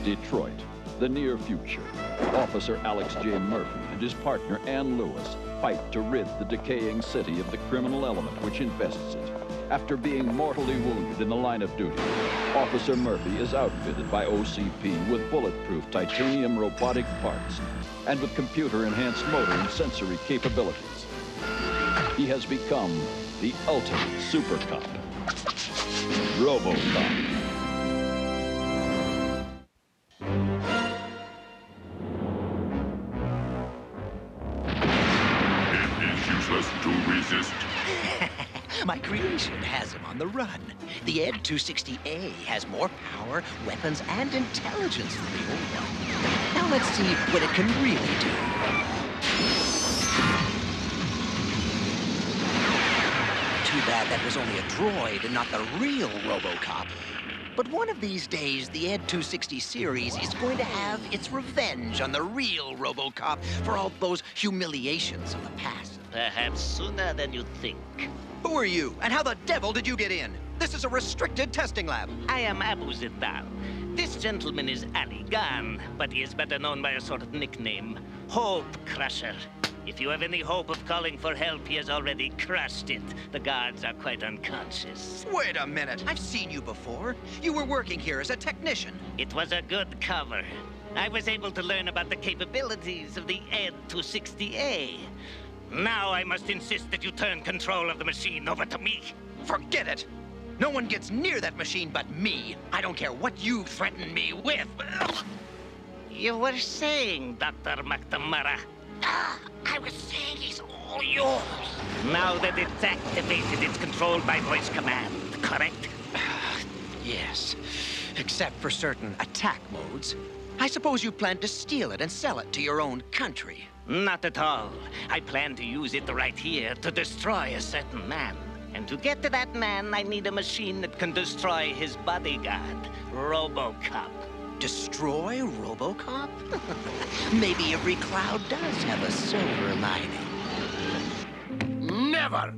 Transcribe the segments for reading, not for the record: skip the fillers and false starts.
Detroit, the near future. Officer Alex J. Murphy and his partner Ann Lewis fight to rid the decaying city of the criminal element which infests it. After being mortally wounded in the line of duty, Officer Murphy is outfitted by OCP with bulletproof titanium robotic parts and with computer-enhanced motor and sensory capabilities. He has become the ultimate super cop, RoboCop. To resist. My creation has him on the run. The Ed 260A has more power, weapons, and intelligence than the old one. Now let's see what it can really do. Too bad that was only a droid and not the real RoboCop. But one of these days, the Ed 260 series is going to have its revenge on the real RoboCop for all those humiliations of the past. Perhaps sooner than you think. Who are you, and how the devil did you get in? This is a restricted testing lab. I am Abu Ziddal. This gentleman is Ali Khan, but he is better known by a sort of nickname, Hope Crusher. If you have any hope of calling for help, he has already crushed it. The guards are quite unconscious. Wait a minute, I've seen you before. You were working here as a technician. It was a good cover. I was able to learn about the capabilities of the Ed 260A. Now I must insist that you turn control of the machine over to me. Forget it! No one gets near that machine but me. I don't care what you threaten me with. You were saying, Dr. McNamara. I was saying he's all yours. Now that it's activated, it's controlled by voice command, correct? Yes, except for certain attack modes. I suppose you plan to steal it and sell it to your own country. Not at all. I plan to use it right here to destroy a certain man. And to get to that man, I need a machine that can destroy his bodyguard, RoboCop. Destroy RoboCop? Maybe every cloud does have a silver lining. Never!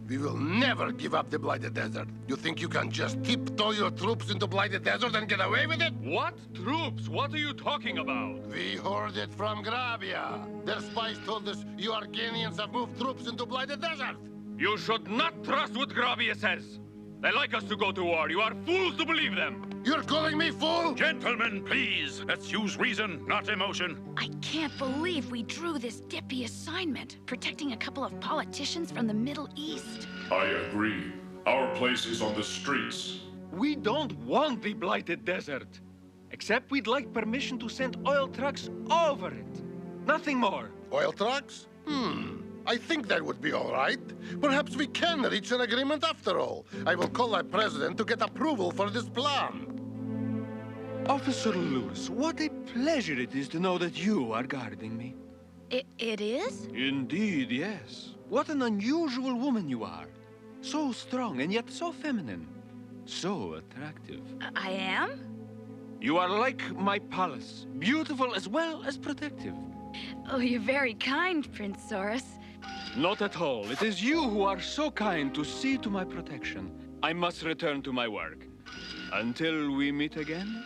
We will never give up the Blighted Desert. You think you can just tiptoe your troops into Blighted Desert and get away with it? What troops? What are you talking about? We heard it from Grabia. Their spies told us you Arganians have moved troops into Blighted Desert. You should not trust what Gravia says. They like us to go to war. You are fools to believe them. You're calling me fool? Gentlemen, please. Let's use reason, not emotion. I can't believe we drew this dippy assignment, protecting a couple of politicians from the Middle East. I agree. Our place is on the streets. We don't want the Blighted Desert. Except we'd like permission to send oil trucks over it. Nothing more. Oil trucks? I think that would be all right. Perhaps we can reach an agreement after all. I will call our president to get approval for this plan. Officer Lewis, what a pleasure it is to know that you are guarding me. It is? Indeed, yes. What an unusual woman you are. So strong and yet so feminine. So attractive. I am? You are like my palace. Beautiful as well as protective. Oh, you're very kind, Prince Saurus. Not at all. It is you who are so kind to see to my protection. I must return to my work. Until we meet again?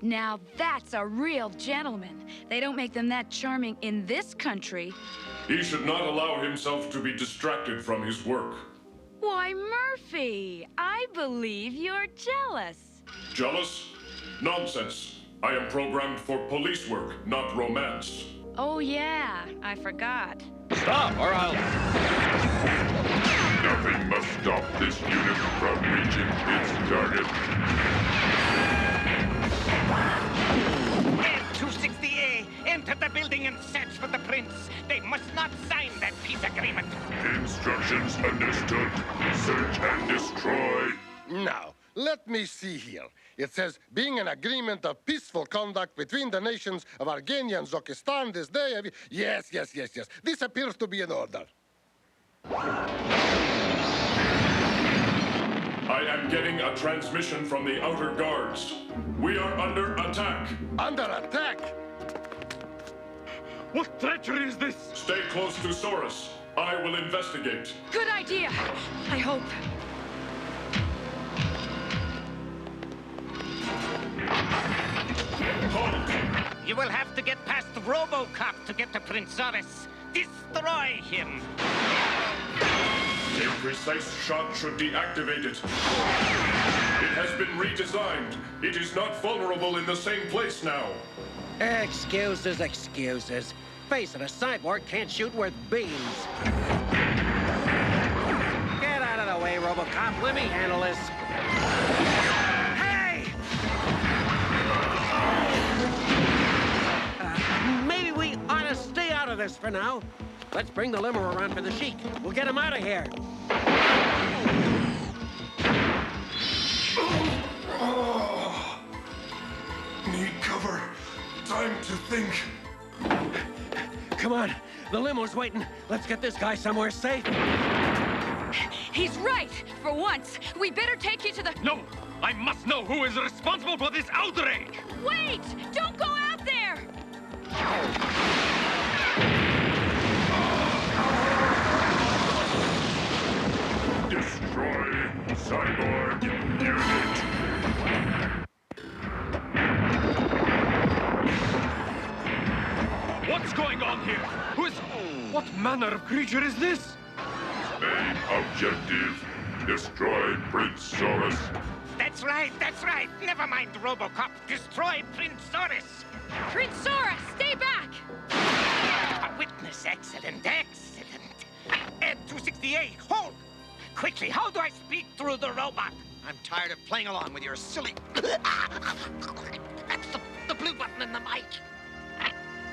Now that's a real gentleman. They don't make them that charming in this country. He should not allow himself to be distracted from his work. Why, Murphy, I believe you're jealous. Jealous? Nonsense. I am programmed for police work, not romance. Oh, yeah, I forgot. Stop, or I'll... Nothing must stop this unit from reaching its target. Ed 260A, enter the building and search for the prince. They must not sign that peace agreement. Instructions understood. Search and destroy. Now, let me see here. It says, being an agreement of peaceful conduct between the nations of Argenia and Zokistan this day of... Yes. This appears to be in order. I am getting a transmission from the outer guards. We are under attack. Under attack? What treachery is this? Stay close to Saurus. I will investigate. Good idea, I hope. will have to get past RoboCop to get to Prince Zoris. Destroy him! A precise shot should deactivate it. It has been redesigned. It is not vulnerable in the same place now. Excuses, excuses. Face it, a cyborg can't shoot worth beans. Get out of the way, RoboCop. Let me handle this. Hey! Maybe we ought to stay out of this for now. Let's bring the limo around for the Sheik. We'll get him out of here. Need cover. Time to think. Come on, the limo's waiting. Let's get this guy somewhere safe. He's right. For once, we better take you to the... No! I must know who is responsible for this outrage! Wait! Don't go out there! Destroy cyborg unit. What's going on here? What manner of creature is this? Main objective: destroy Prince Zoris. That's right, that's right. Never mind RoboCop. Destroy Prince Zoris. Prince Sora, stay back! A witness accident. Ed 260A, hold! Quickly, how do I speak through the robot? I'm tired of playing along with your silly... That's the blue button in the mic.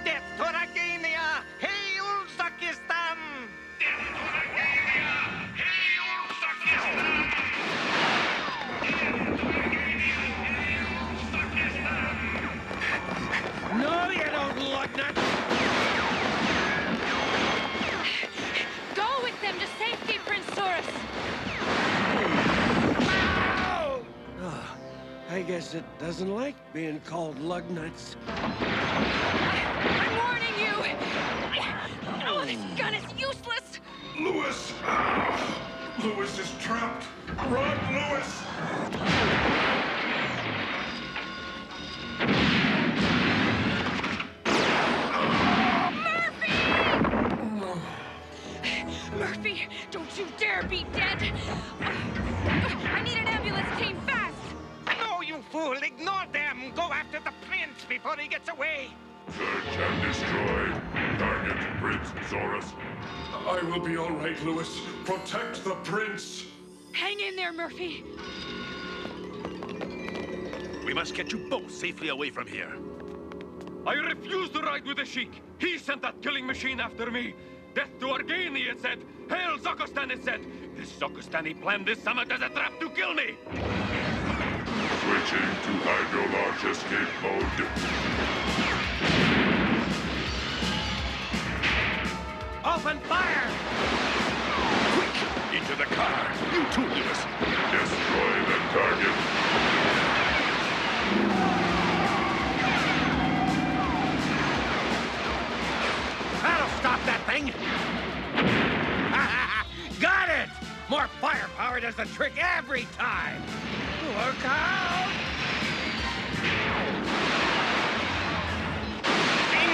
Death to Ragania! Hey, Uzbekistan! Death to Ragania! Hey, Uzbekistan! No, you don't, Lugnut! Go with them to safety, Prince Saurus! Oh, I guess it doesn't like being called Lugnuts. I'm warning you! Oh, this gun is useless! Lewis! Lewis is trapped. Run, Lewis! Murphy, don't you dare be dead! I need an ambulance team fast! No, you fool! Ignore them! Go after the prince before he gets away! Search and destroy. Target Prince Zoris. I will be all right, Lewis. Protect the prince. Hang in there, Murphy! We must get you both safely away from here. I refuse to ride with the Sheik. He sent that killing machine after me. Death to Argani, it said. Hail Zokostan, it said. This Zokostani planned this summit as a trap to kill me. Switching to hydro-launch escape mode. Open fire! Quick! Into the car! You too, Lewis! Destroy the target. That'll stop that thing! Got it! More firepower does the trick every time! Look out!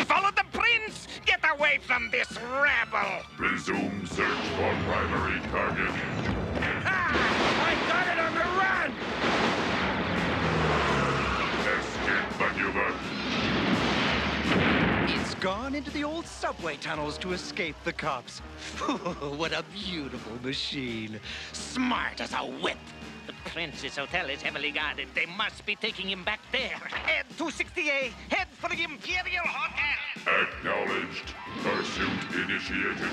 Follow the prince! Get away from this rebel! Resume search for primary target. I got it on the run! Escape maneuver. It's gone into the old subway tunnels to escape the cops. What a beautiful machine. Smart as a whip. The prince's hotel is heavily guarded. They must be taking him back there. Ed 260A, head for the Imperial Hotel! Acknowledged. Pursuit initiated.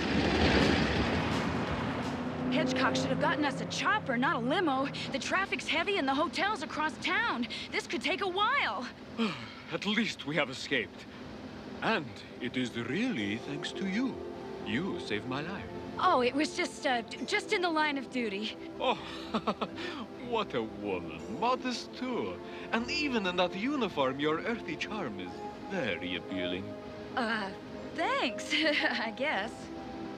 Hedgecock should have gotten us a chopper, not a limo. The traffic's heavy and the hotel's across town. This could take a while. At least we have escaped. And it is really thanks to you. You saved my life. Oh, it was just in the line of duty. Oh, what a woman. Modest too. And even in that uniform, your earthy charm is very appealing. Thanks, I guess.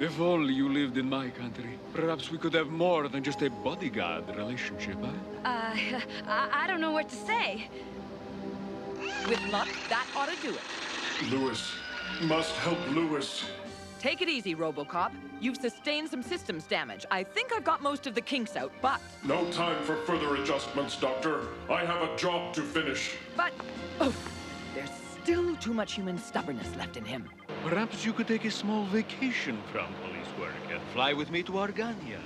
If only you lived in my country. Perhaps we could have more than just a bodyguard relationship, eh? I don't know what to say. With luck, that ought to do it. Lewis. Must help Lewis. Take it easy, RoboCop. You've sustained some systems damage. I think I've got most of the kinks out, but... No time for further adjustments, Doctor. I have a job to finish. But... Oh, there's still too much human stubbornness left in him. Perhaps you could take a small vacation from police work and fly with me to Argania.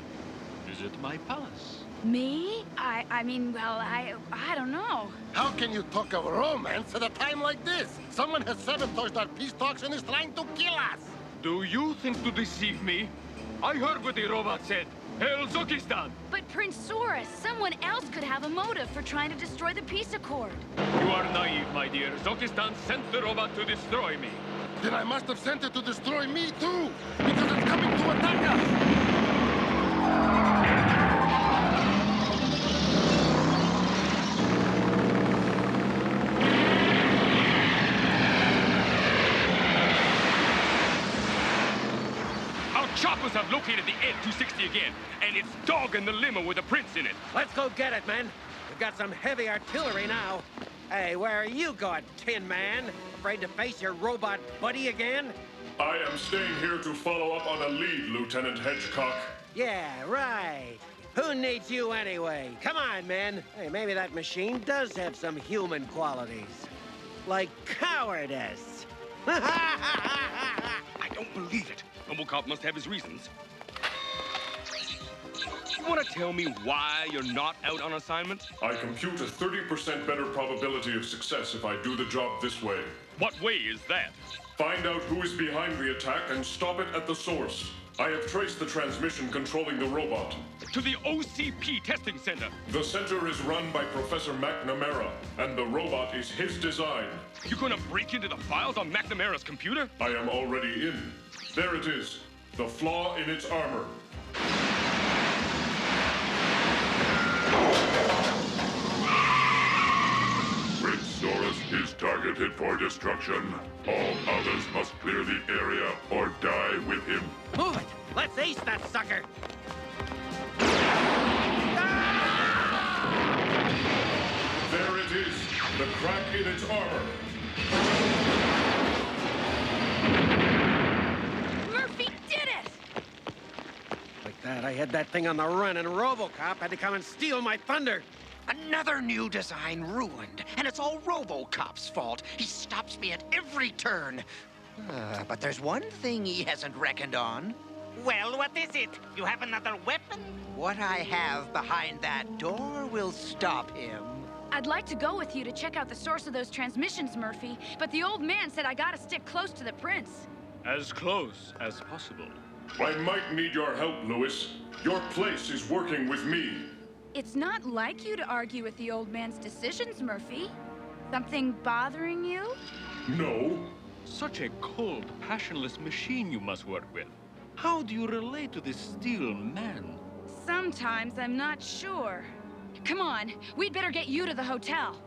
Visit my palace. Me? I mean, well, I don't know. How can you talk of romance at a time like this? Someone has sabotaged our peace talks and is trying to kill us. Do you think to deceive me? I heard what the robot said. Hail Zokistan! But Prince Saurus, someone else could have a motive for trying to destroy the peace accord. You are naive, my dear. Zokistan sent the robot to destroy me. Then I must have sent it to destroy me too, because it's coming to attack us. Choppers have located the Ed 260 again, and it's dogging the limo with the prince in it. Let's go get it, men. We've got some heavy artillery now. Hey, where are you going, Tin Man? Afraid to face your robot buddy again? I am staying here to follow up on a lead, Lieutenant Hedgecock. Yeah, right. Who needs you anyway? Come on, men. Hey, maybe that machine does have some human qualities. Like cowardice. I don't believe it. RoboCop must have his reasons. You want to tell me why you're not out on assignment? I compute a 30% better probability of success if I do the job this way. What way is that? Find out who is behind the attack and stop it at the source. I have traced the transmission controlling the robot. To the OCP testing center. The center is run by Professor McNamara, and the robot is his design. You gonna break into the files on McNamara's computer? I am already in. There it is. The flaw in its armor. Prince Saurus is targeted for destruction. All others must clear the area or die with him. Move it! Let's ace that sucker! There it is. The crack in its armor. Murphy did it! Like that, I had that thing on the run, and RoboCop had to come and steal my thunder. Another new design ruined, and it's all RoboCop's fault. He stops me at every turn. But there's one thing he hasn't reckoned on. Well, what is it? You have another weapon? What I have behind that door will stop him. I'd like to go with you to check out the source of those transmissions, Murphy, but the old man said I gotta stick close to the prince. As close as possible. I might need your help, Lewis. Your place is working with me. It's not like you to argue with the old man's decisions, Murphy. Something bothering you? No. Such a cold, passionless machine you must work with. How do you relate to this steel man? Sometimes I'm not sure. Come on, we'd better get you to the hotel.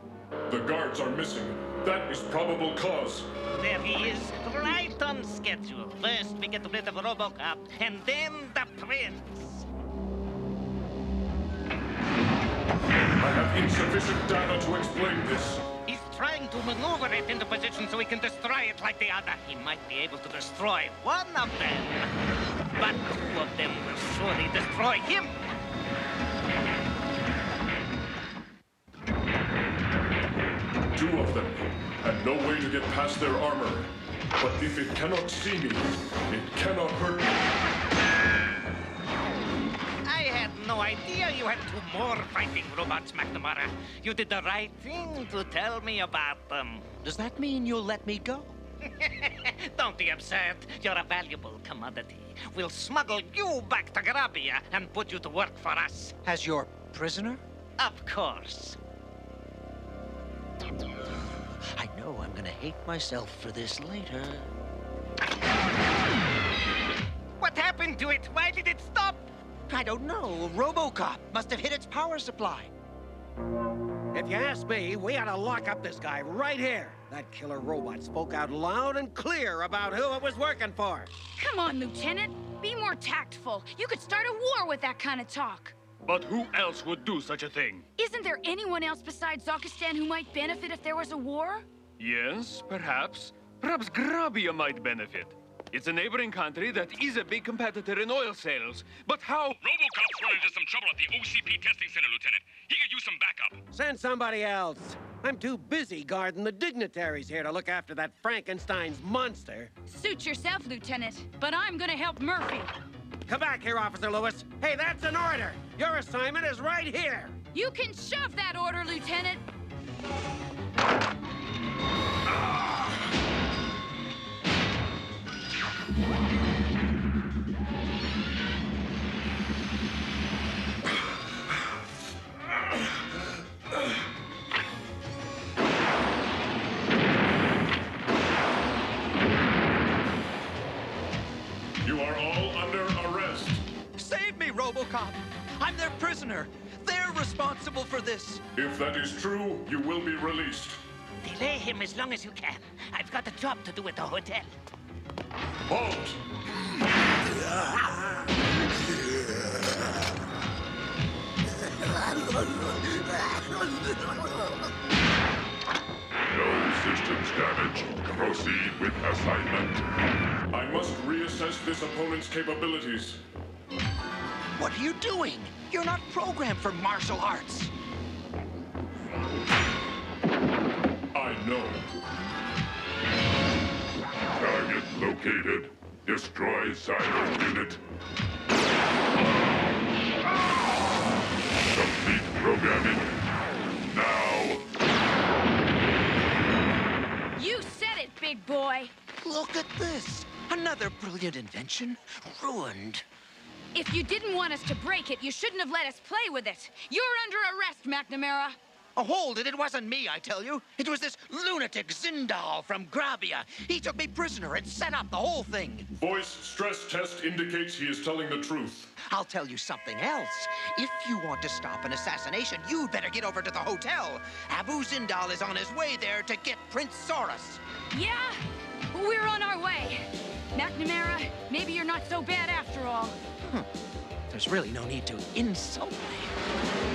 The guards are missing. That is probable cause. There he is, right on schedule. First, we get rid of RoboCop, and then the prince. I have insufficient data to explain this. He's trying to maneuver it into position so he can destroy it like the other. He might be able to destroy one of them, but two of them will surely destroy him. Two of them, and no way to get past their armor. But if it cannot see me, it cannot hurt me. I had no idea you had two more fighting robots, McNamara. You did the right thing to tell me about them. Does that mean you'll let me go? Don't be absurd. You're a valuable commodity. We'll smuggle you back to Grabia and put you to work for us. As your prisoner? Of course. I know I'm gonna hate myself for this later. What happened to it? Why did it stop? I don't know. RoboCop must have hit its power supply. If you ask me, we ought to lock up this guy right here. That killer robot spoke out loud and clear about who it was working for. Come on, Lieutenant. Be more tactful. You could start a war with that kind of talk. But who else would do such a thing? Isn't there anyone else besides Zokistan who might benefit if there was a war? Yes, perhaps. Perhaps Grabia might benefit. It's a neighboring country that is a big competitor in oil sales. But how? RoboCop's run into some trouble at the OCP testing center, Lieutenant. He could use some backup. Send somebody else. I'm too busy guarding the dignitaries here to look after that Frankenstein's monster. Suit yourself, Lieutenant, but I'm gonna help Murphy. Come back here, Officer Lewis. Hey, that's an order. Your assignment is right here. You can shove that order, Lieutenant. You are all under arrest. Save me, RoboCop! I'm their prisoner. They're responsible for this. If that is true, you will be released. Delay him as long as you can. I've got a job to do at the hotel. Halt! No systems damage. Proceed with assignment. I must reassess this opponent's capabilities. What are you doing? You're not programmed for martial arts. I know. Target located. Destroy silent unit. Complete programming. Now. You said it, big boy. Look at this. Another brilliant invention ruined. If you didn't want us to break it, you shouldn't have let us play with it. You're under arrest, McNamara. Oh, hold it. It wasn't me, I tell you. It was this lunatic Zindal from Grabia. He took me prisoner and set up the whole thing. Voice stress test indicates he is telling the truth. I'll tell you something else. If you want to stop an assassination, you'd better get over to the hotel. Abu Zindal is on his way there to get Prince Saurus. Yeah, we're on our way. McNamara, maybe you're not so bad after all. There's really no need to insult me.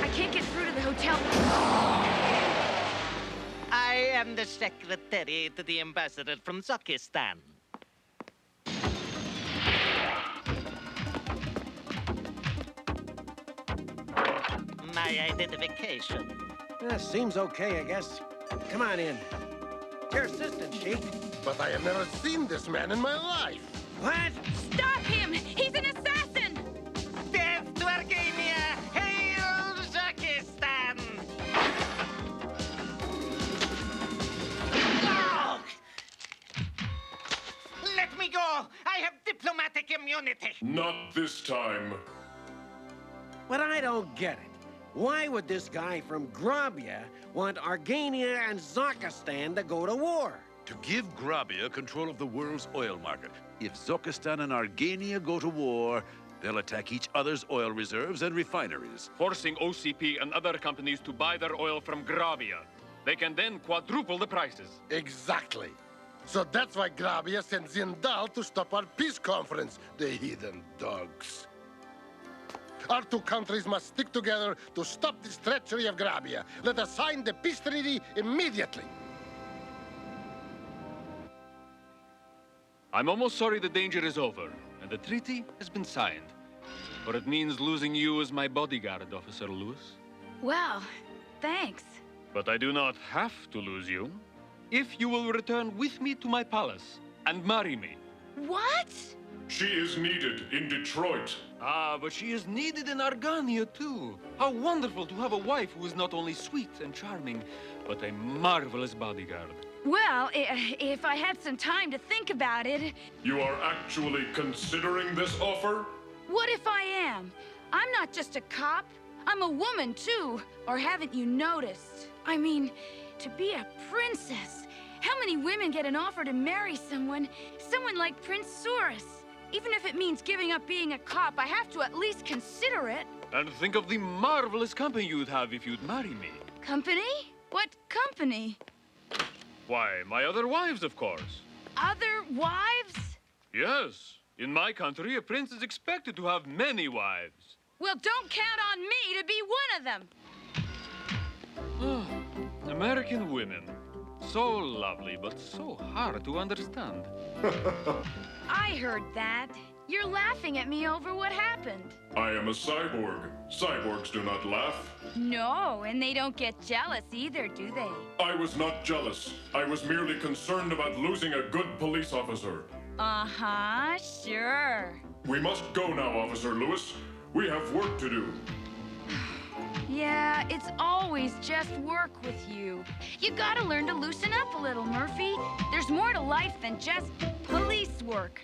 I can't get through to the hotel. I am the secretary to the ambassador from Zokistan. My identification. Seems okay, I guess. Come on in. Your assistant, Sheik. But I have never seen this man in my life. What? Stop him! He's an assassin! Death to Argania! Hail Zokistan! Oh! Let me go! I have diplomatic immunity! Not this time. But I don't get it. Why would this guy from Grabia want Argania and Zokistan to go to war? To give Grabia control of the world's oil market. If Zokistan and Argania go to war, they'll attack each other's oil reserves and refineries. Forcing OCP and other companies to buy their oil from Grabia. They can then quadruple the prices. Exactly. So that's why Grabia sent Zindal to stop our peace conference, the heathen dogs. Our two countries must stick together to stop this treachery of Grabia. Let us sign the peace treaty immediately. I'm almost sorry the danger is over, and the treaty has been signed. For it means losing you as my bodyguard, Officer Lewis. Well, thanks. But I do not have to lose you. If you will return with me to my palace and marry me. What? She is needed in Detroit. Ah, but she is needed in Argania, too. How wonderful to have a wife who is not only sweet and charming, but a marvelous bodyguard. Well, if I had some time to think about it... You are actually considering this offer? What if I am? I'm not just a cop. I'm a woman, too. Or haven't you noticed? I mean, to be a princess. How many women get an offer to marry someone like Prince Saurus? Even if it means giving up being a cop, I have to at least consider it. And think of the marvelous company you'd have if you'd marry me. Company? What company? Why, my other wives, of course. Other wives? Yes. In my country, a prince is expected to have many wives. Well, don't count on me to be one of them. American women. So lovely, but so hard to understand. I heard that. You're laughing at me over what happened. I am a cyborg. Cyborgs do not laugh. No, and they don't get jealous either, do they? I was not jealous. I was merely concerned about losing a good police officer. Uh-huh, sure. We must go now, Officer Lewis. We have work to do. Yeah, it's always just work with you. You gotta learn to loosen up a little, Murphy. There's more to life than just police work.